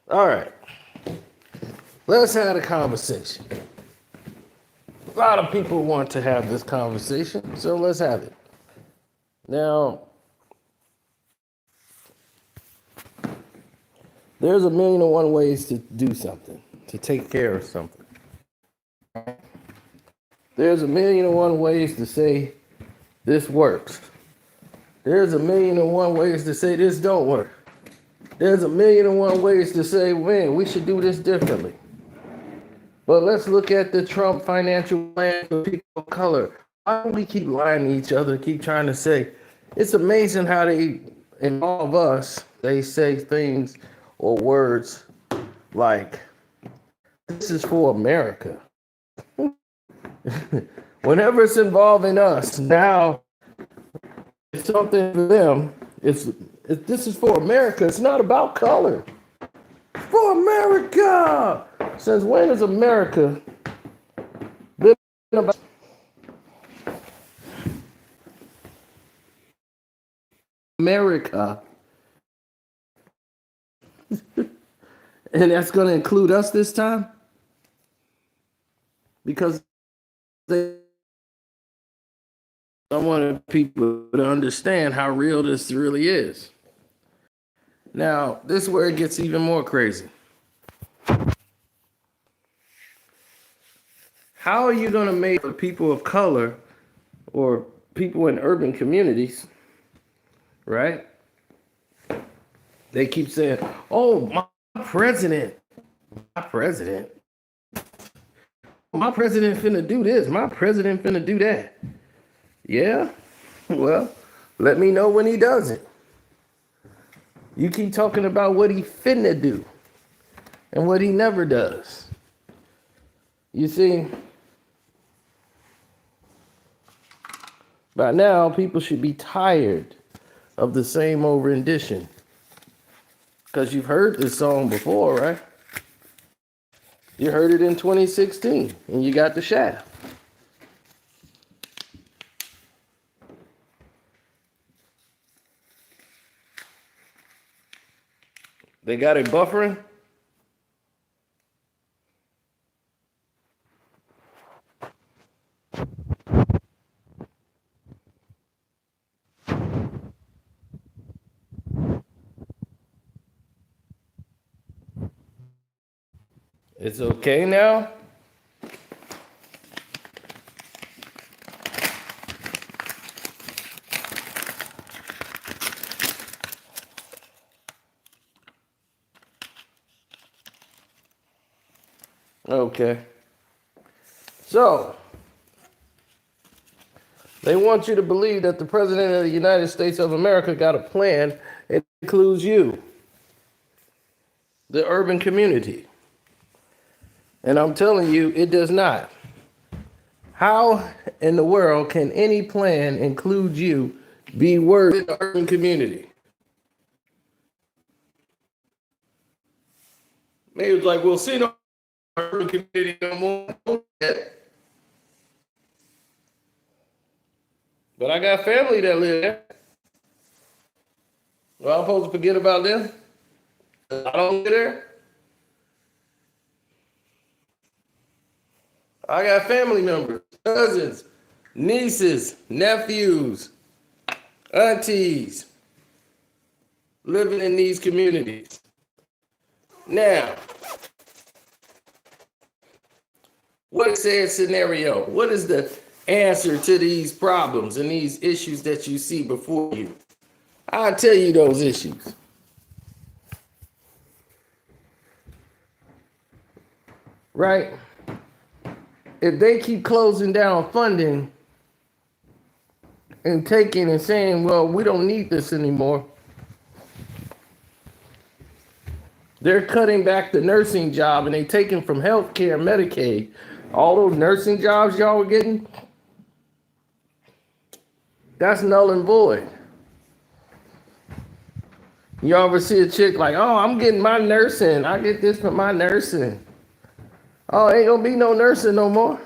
All right. Let's have a conversation. A lot of people want to have this conversation, so let's have it. Now, there's a million and one ways to do something, to take care of something. There's a million and one ways to say this works. There's a million and one ways to say this don't work. There's a million and one ways to say, man, we should do this differently. But let's look at the Trump financial plan for people of color. Why do we keep lying to each other, keep trying to say, it's amazing how they involve us. They say things or words like, this is for America. Whenever it's involving us, now it's something for them. This is for America. It's not about color. It's for America. Since when has America been about America? And that's going to include us this time? Because I want people to understand how real this really is. Now, this is where it gets even more crazy. How are you going to make the people of color or people in urban communities, right? They keep saying, oh, my president finna do this, my president finna do that. Yeah, well, let me know when he does it. You keep talking about what he finna do and what he never does. You see, by now people should be tired of the same old rendition. Because you've heard this song before, right? You heard it in 2016 and you got the shaft. They got it buffering. It's okay now. Okay. So, they want you to believe that the President of the United States of America got a plan. It includes you, the urban community. And I'm telling you, it does not. How in the world can any plan include you be worse in the urban community? Maybe it's like, we'll see no urban community no more. But I got family that live there. Well, I'm supposed to forget about them? I don't live there. I got family members, cousins, nieces, nephews, aunties living in these communities. Now, what is their scenario? What is the answer to these problems and these issues that you see before you? I'll tell you those issues. Right? If they keep closing down funding and taking and saying, well, we don't need this anymore, they're cutting back the nursing job and they taking from healthcare, Medicaid, all those nursing jobs y'all were getting, that's null and void. You ever see a chick like, oh, I'm getting my nursing, I get this from my nursing. Oh, ain't gonna be no nursing no more.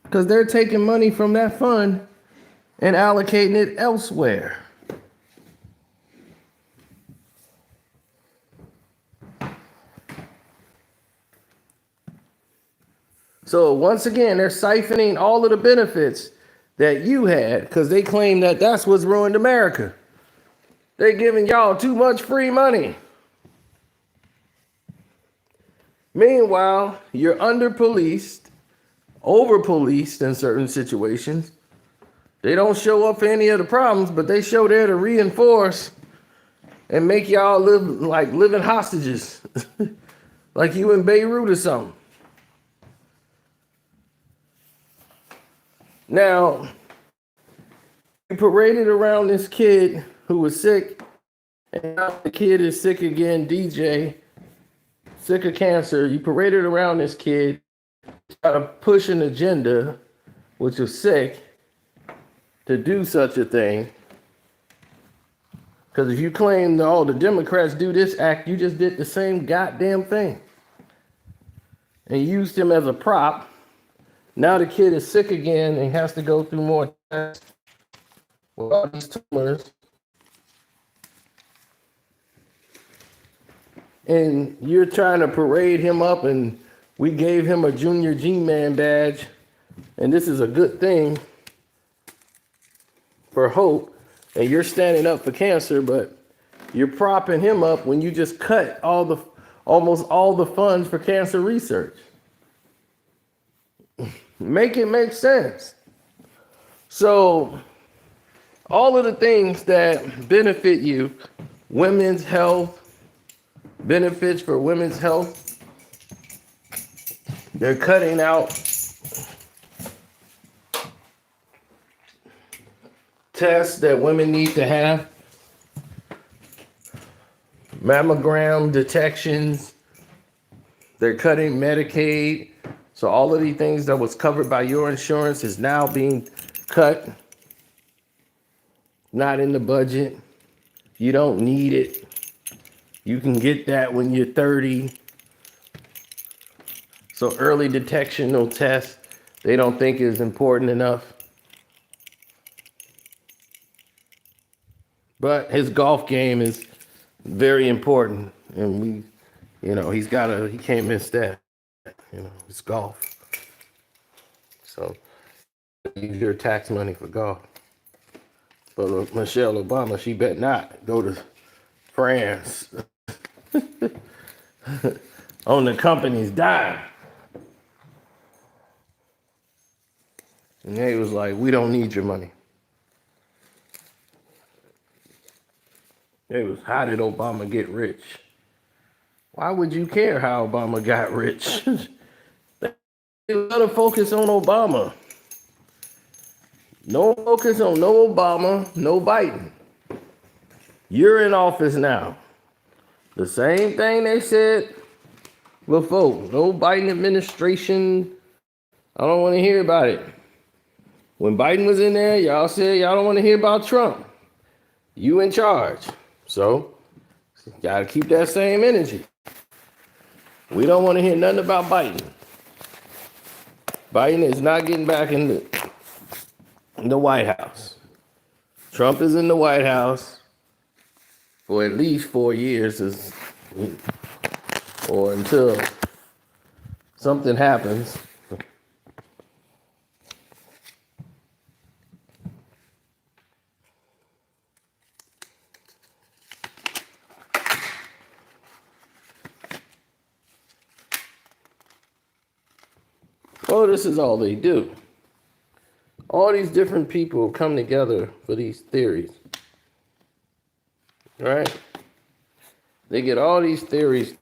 Because they're taking money from that fund and allocating it elsewhere. So once again, they're siphoning all of the benefits that you had because they claim that that's what's ruined America. They're giving y'all too much free money. Meanwhile, you're under-policed, over-policed in certain situations. They don't show up for any of the problems, but they show there to reinforce and make y'all live like living hostages, like you in Beirut or something. Now, you paraded around this kid who was sick, and now the kid is sick again, DJ, sick of cancer. You paraded around this kid, try to push an agenda, which was sick, to do such a thing. Because if you claim that all the Democrats do this act, you just did the same goddamn thing. And used him as a prop. Now the kid is sick again and has to go through more tests with all these tumors. And you're trying to parade him up, and we gave him a junior G-Man badge. And this is a good thing for hope. And you're standing up for cancer, but you're propping him up when you just cut almost all the funds for cancer research. Make it make sense. So all of the things that benefit you, women's health, benefits for women's health, they're cutting out tests that women need to have, mammogram detections, they're cutting Medicaid. So all of these things that was covered by your insurance is now being cut, not in the budget. You don't need it. You can get that when you're 30. So early detectional tests, they don't think is important enough. But his golf game is very important, and he can't miss that. It's golf. So use your tax money for golf. But Michelle Obama, she bet not go to France on the company's dime. And they was like, we don't need your money. It was, how did Obama get rich? Why would you care how Obama got rich? They gotta focus on Obama. No focus on no Obama, no Biden. You're in office now. The same thing they said before. No Biden administration. I don't want to hear about it. When Biden was in there, y'all said y'all don't want to hear about Trump. You in charge. So, gotta keep that same energy. We don't want to hear nothing about Biden. Biden is not getting back in the White House. Trump is in the White House for at least 4 years, or until something happens. Well, this is all they do. All these different people come together for these theories. Right? They get all these theories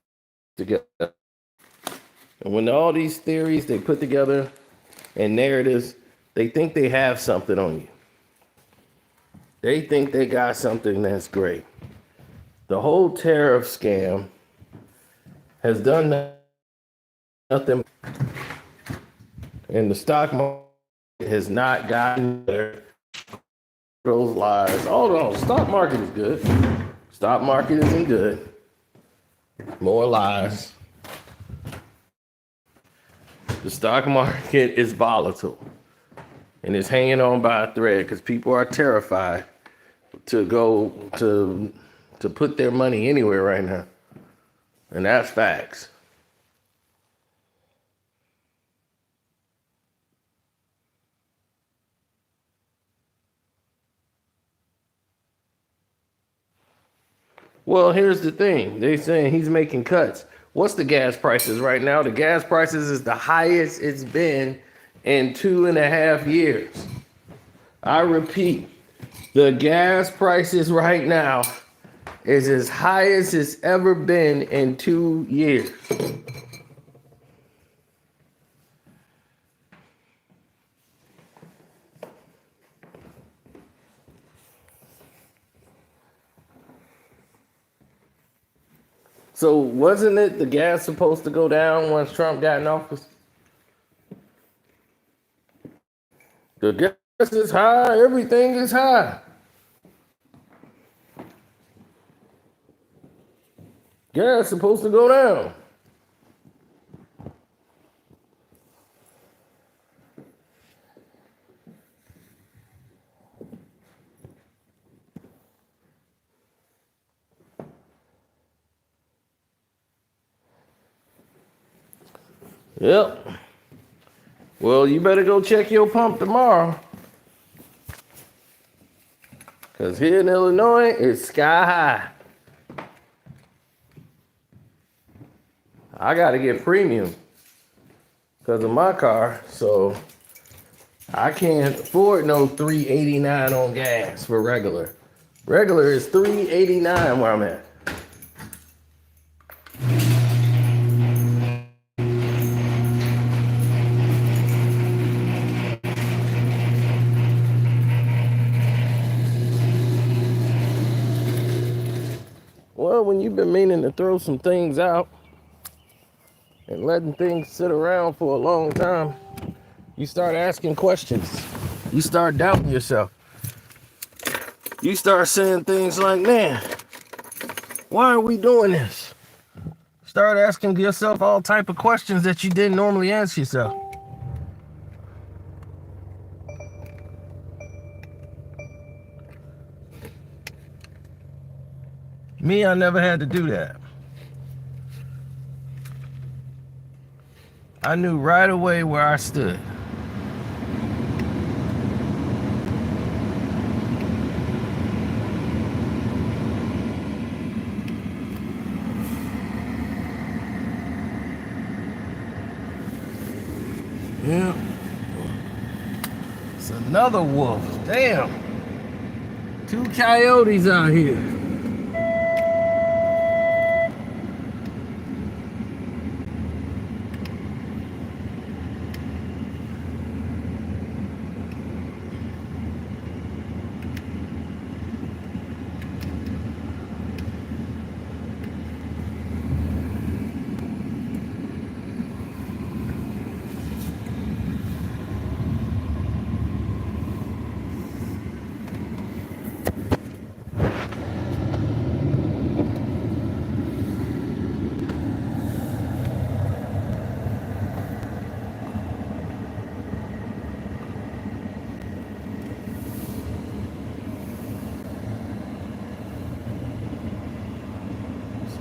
together. And when all these theories they put together and narratives, they think they have something on you. They think they got something that's great. The whole tariff scam has done nothing. And the stock market has not gotten better. Those lies. Oh no, stock market is good. Stock market isn't good. More lies. The stock market is volatile. And it's hanging on by a thread because people are terrified to go to put their money anywhere right now. And that's facts. Well, here's the thing. They saying he's making cuts. What's the gas prices right now? The gas prices is the highest it's been in 2.5 years. I repeat, the gas prices right now is as high as it's ever been in 2 years. So wasn't it the gas supposed to go down once Trump got in office? The gas is high, everything is high. Gas supposed to go down. Yep. Well, you better go check your pump tomorrow. Because here in Illinois, it's sky high. I got to get premium because of my car, so I can't afford no $3.89 on gas for regular. Regular is $3.89 where I'm at. Well, when you've been meaning to throw some things out and letting things sit around for a long time, you start asking questions. You start doubting yourself. You start saying things like, man, why are we doing this? Start asking yourself all type of questions that you didn't normally ask yourself. Me, I never had to do that. I knew right away where I stood. Yeah. It's another wolf. Damn. 2 coyotes out here.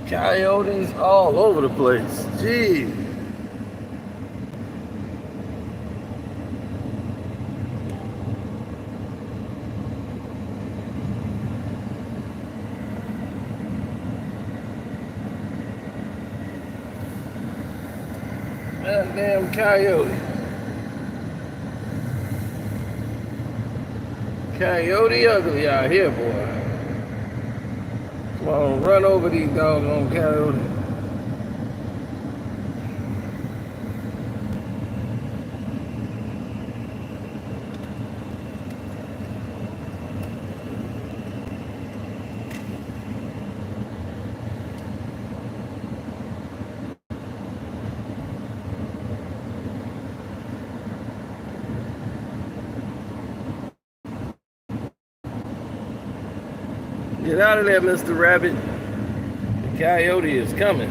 Coyotes all over the place. Gee. That damn coyote. Coyote ugly out here, boy. Come on, run over these doggone coyotes. Get out of there, Mr. Rabbit. The coyote is coming.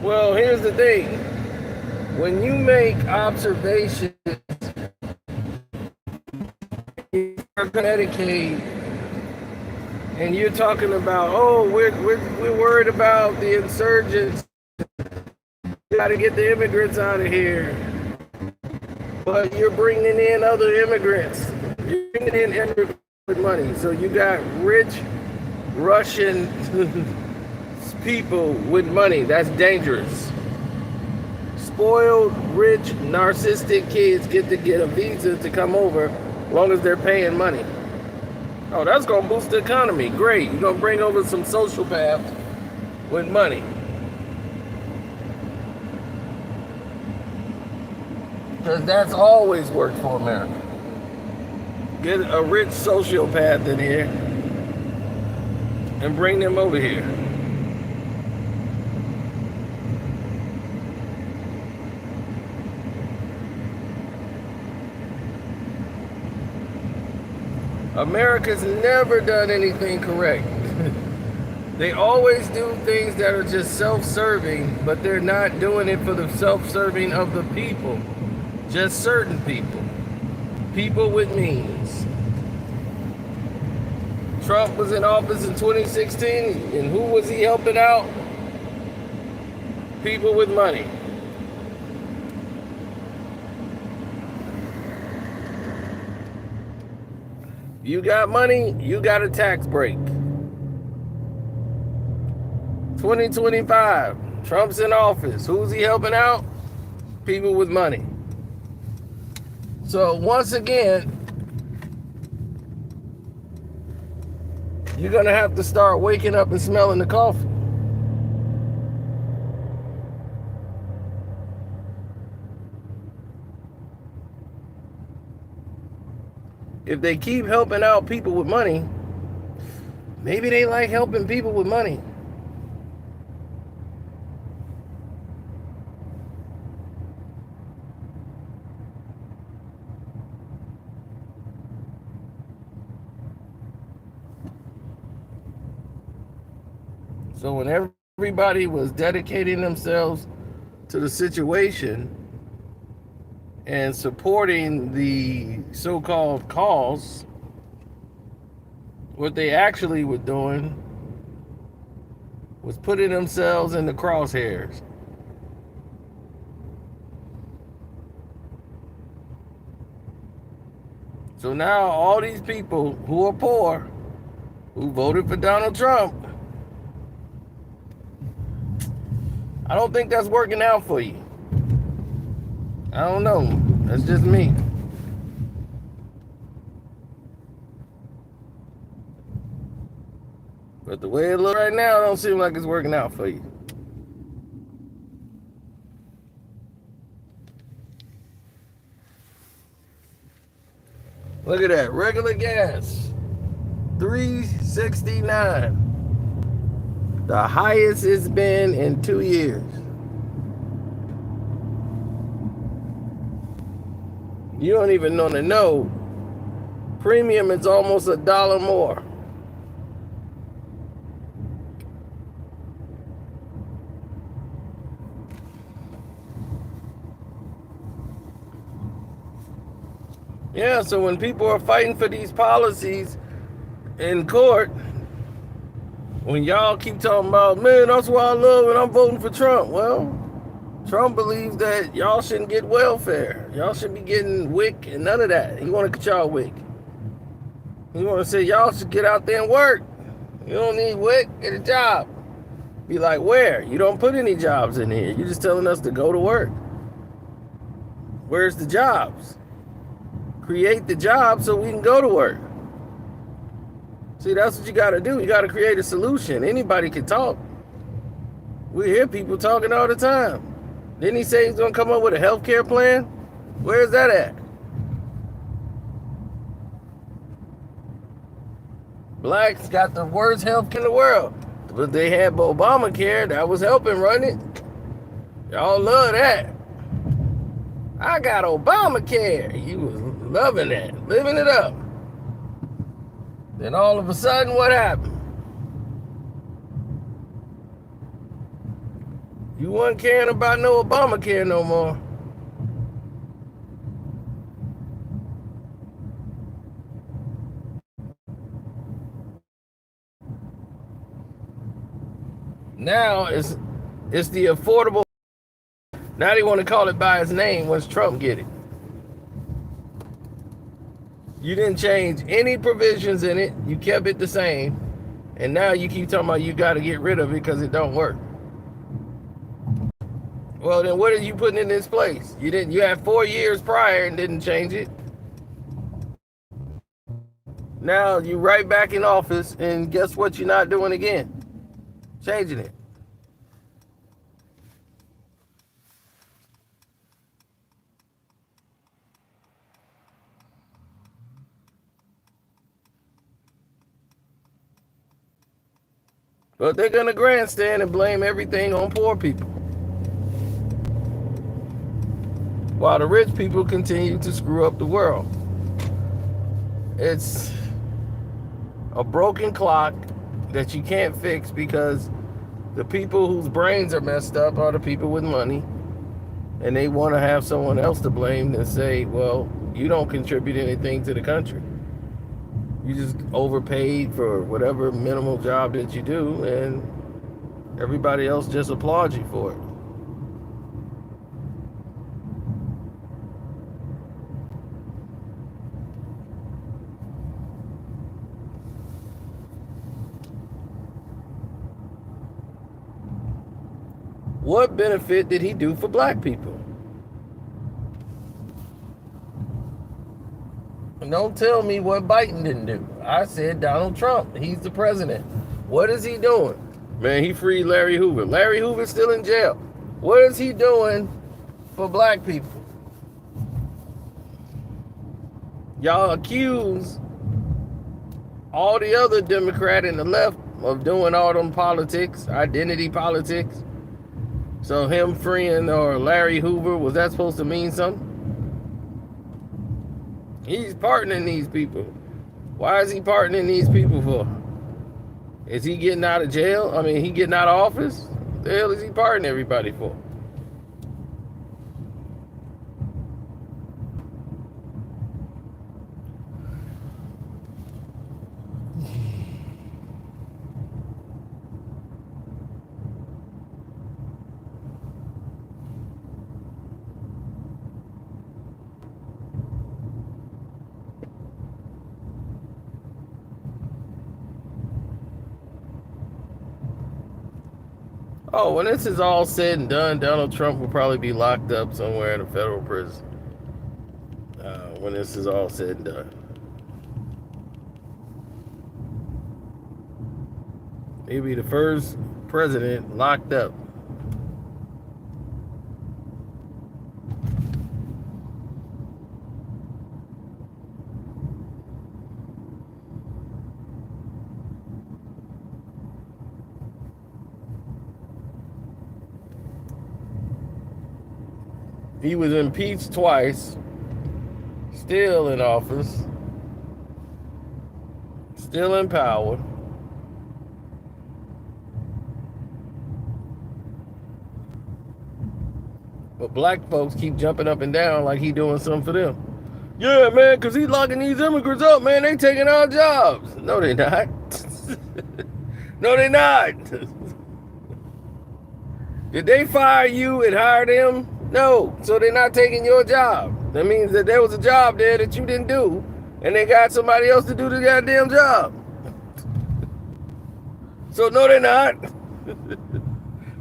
Well, here's the thing. When you make observations Medicaid, and you're talking about, oh, we're worried about the insurgents. We got to get the immigrants out of here. But you're bringing in other immigrants. You're bringing in immigrants with money. So you got rich Russian people with money. That's dangerous. Spoiled, rich, narcissistic kids get a visa to come over as long as they're paying money. Oh, that's going to boost the economy. Great. You're going to bring over some sociopaths with money. Because that's always worked for America. Get a rich sociopath in here and bring them over here. America's never done anything correct. They always do things that are just self-serving, but they're not doing it for the self-serving of the people. Just certain people. People with means. Trump was in office in 2016, and who was he helping out? People with money. You got money, you got a tax break. 2025, Trump's in office. Who's he helping out? People with money. So once again, you're going to have to start waking up and smelling the coffee. If they keep helping out people with money, maybe they like helping people with money. So when everybody was dedicating themselves to the situation and supporting the so-called cause, what they actually were doing was putting themselves in the crosshairs. So now all these people who are poor, who voted for Donald Trump, I don't think that's working out for you. I don't know. That's just me. But the way it looks right now, it don't seem like it's working out for you. Look at that. Regular gas. $3.69. The highest it's been in 2 years. You don't even know. Premium is almost $1 more. Yeah, so when people are fighting for these policies in court, when y'all keep talking about, man, that's what I love and I'm voting for Trump. Well, Trump believes that y'all shouldn't get welfare. Y'all should be getting WIC and none of that. He want to cut y'all WIC. He want to say y'all should get out there and work. You don't need WIC, get a job. Be like, where? You don't put any jobs in here. You're just telling us to go to work. Where's the jobs? Create the jobs so we can go to work. See, that's what you got to do. You got to create a solution. Anybody can talk. We hear people talking all the time. Didn't he say he's going to come up with a healthcare plan? Where's that at? Blacks got the worst health in the world. But they had Obamacare. That was helping run it. Y'all love that. I got Obamacare. You was loving that. Living it up. Then all of a sudden, what happened? You weren't caring about no Obamacare no more. Now it's the affordable. Now they want to call it by its name once Trump get it. You didn't change any provisions in it. You kept it the same. And now you keep talking about you got to get rid of it because it don't work. Well, then what are you putting in its place? You didn't. You had 4 years prior and didn't change it. Now you right back in office, and guess what? You're not doing again, changing it. But they're gonna grandstand and blame everything on poor people, while the rich people continue to screw up the world. It's a broken clock that you can't fix because the people whose brains are messed up are the people with money, and they want to have someone else to blame and say, well, you don't contribute anything to the country. You just overpaid for whatever minimal job that you do, and everybody else just applauds you for it. What benefit did he do for black people? Don't tell me what Biden didn't do. I said Donald Trump. He's the president. What is he doing? Man, he freed Larry Hoover. Larry Hoover's still in jail. What is he doing for black people? Y'all accuse all the other Democrat and the left of doing all them politics, identity politics. So him freeing or Larry Hoover, was that supposed to mean something? He's pardoning these people. Why is he pardoning these people for? Is he getting out of jail? I mean, he getting out of office? What the hell is he pardoning everybody for? Oh, when this is all said and done, Donald Trump will probably be locked up somewhere in a federal prison. When this is all said and done. He'll be the first president locked up. He was impeached twice, still in office, still in power. But black folks keep jumping up and down like he doing something for them. Yeah, man, because he's locking these immigrants up, man. They taking our jobs. No, they not. No, they not. Did they fire you and hire them? No, so they're not taking your job. That means that there was a job there that you didn't do, and they got somebody else to do the goddamn job. So no, they're not.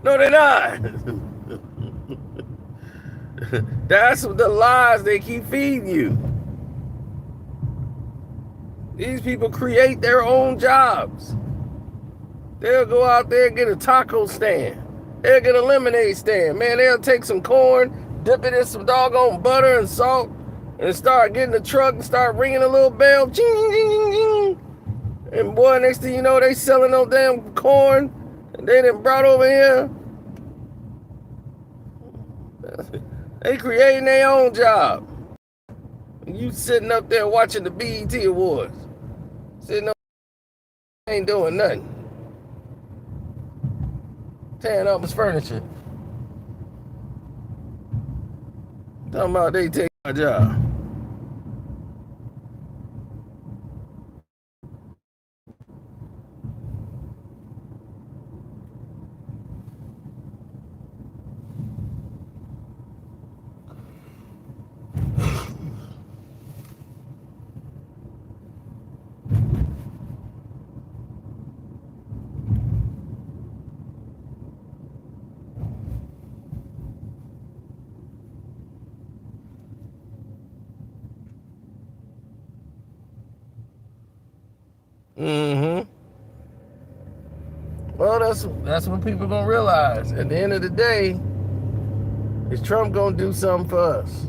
No, they're not. That's the lies they keep feeding you. These people create their own jobs. They'll go out there and get a taco stand. They'll get a lemonade stand. Man, they'll take some corn, dip it in some doggone butter and salt, and start getting the truck and start ringing a little bell. Ching, ching, ching, ching. And boy, next thing you know, they selling no damn corn. And they done brought over here. They creating their own job. And you sitting up there watching the BET Awards. Sitting up there ain't doing nothing. Tearing up his furniture. Talking about they take my job. Well, that's what people gonna realize. At the end of the day, is Trump gonna do something for us?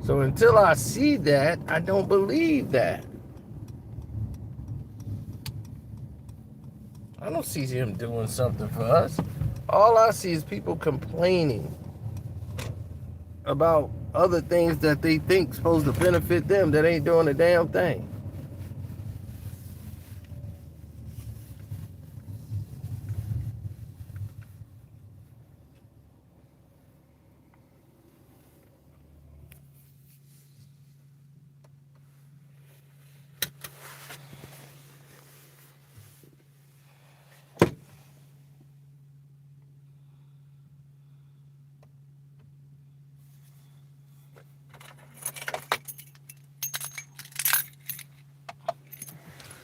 So until I see that, I don't believe that. I don't see him doing something for us. All I see is people complaining about other things that they think supposed to benefit them that ain't doing a damn thing.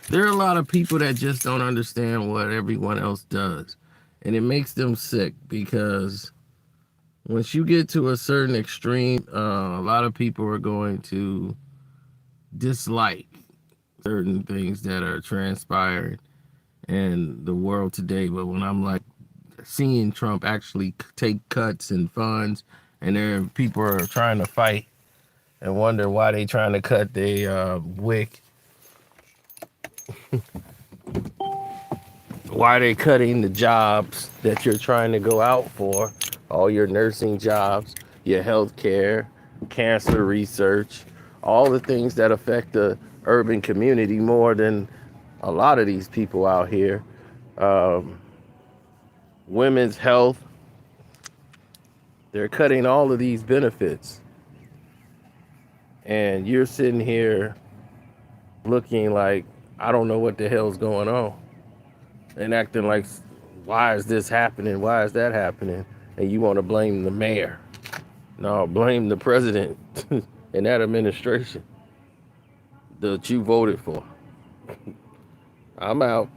There are a lot of people that just don't understand what everyone else does. And it makes them sick because once you get to a certain extreme, a lot of people are going to dislike certain things that are transpiring in the world today. But when I'm like seeing Trump actually take cuts and funds, and there people are trying to fight and wonder why they trying to cut their WIC, why are they cutting the jobs that you're trying to go out for, all your nursing jobs, your health care, cancer research, all the things that affect the urban community more than a lot of these people out here. Um, Women's health, they're cutting all of these benefits. And you're sitting here looking like, I don't know what the hell's going on. And acting like, why is this happening? Why is that happening? And you want to blame the mayor. No, blame the president and that administration that you voted for. I'm out.